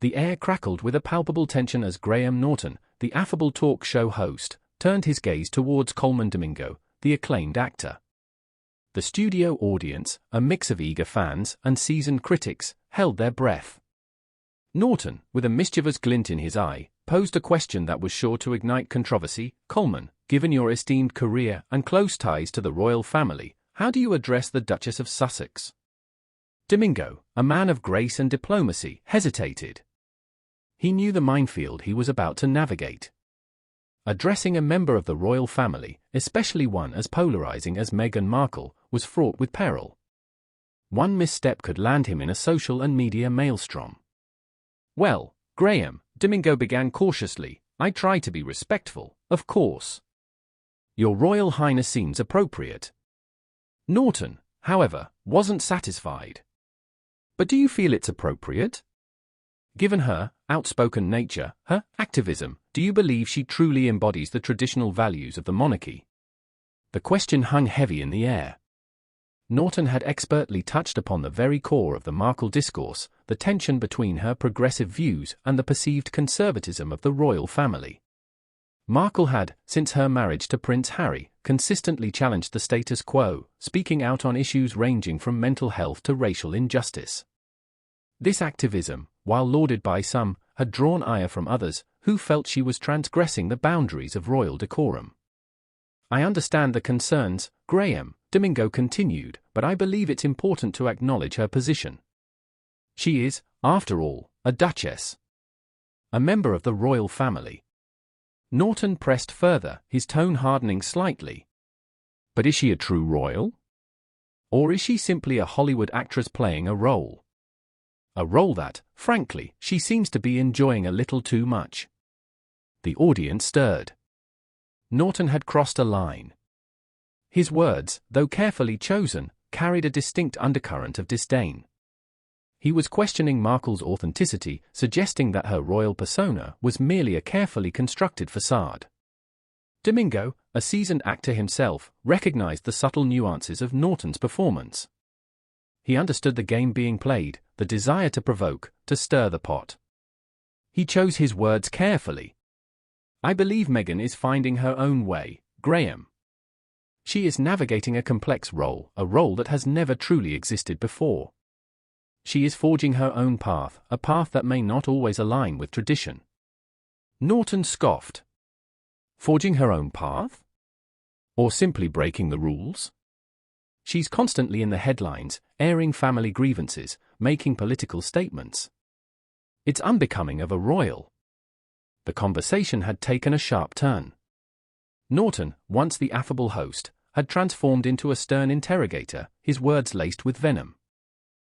The air crackled with a palpable tension as Graham Norton, the affable talk show host, turned his gaze towards Colman Domingo, the acclaimed actor. The studio audience, a mix of eager fans and seasoned critics, held their breath. Norton, with a mischievous glint in his eye, posed a question that was sure to ignite controversy. Colman, given your esteemed career and close ties to the royal family, how do you address the Duchess of Sussex? Domingo, a man of grace and diplomacy, hesitated. He knew the minefield he was about to navigate. Addressing a member of the royal family, especially one as polarizing as Meghan Markle, was fraught with peril. One misstep could land him in a social and media maelstrom. Well, Graham, Domingo began cautiously, I try to be respectful, of course. Your Royal Highness seems appropriate. Norton, however, wasn't satisfied. But do you feel it's appropriate? Given her outspoken nature, her activism, do you believe she truly embodies the traditional values of the monarchy? The question hung heavy in the air. Norton had expertly touched upon the very core of the Markle discourse, the tension between her progressive views and the perceived conservatism of the royal family. Markle had, since her marriage to Prince Harry, consistently challenged the status quo, speaking out on issues ranging from mental health to racial injustice. This activism, while lauded by some, had drawn ire from others, who felt she was transgressing the boundaries of royal decorum. I understand the concerns, Graham, Domingo continued, but I believe it's important to acknowledge her position. She is, after all, a duchess. A member of the royal family. Norton pressed further, his tone hardening slightly. But is she a true royal? Or is she simply a Hollywood actress playing a role? A role that, frankly, she seems to be enjoying a little too much. The audience stirred. Norton had crossed a line. His words, though carefully chosen, carried a distinct undercurrent of disdain. He was questioning Markle's authenticity, suggesting that her royal persona was merely a carefully constructed facade. Domingo, a seasoned actor himself, recognized the subtle nuances of Norton's performance. He understood the game being played, the desire to provoke, to stir the pot. He chose his words carefully. I believe Meghan is finding her own way, Graham. She is navigating a complex role, a role that has never truly existed before. She is forging her own path, a path that may not always align with tradition. Norton scoffed. Forging her own path? Or simply breaking the rules? She's constantly in the headlines, airing family grievances, making political statements. It's unbecoming of a royal. The conversation had taken a sharp turn. Norton, once the affable host, had transformed into a stern interrogator, his words laced with venom.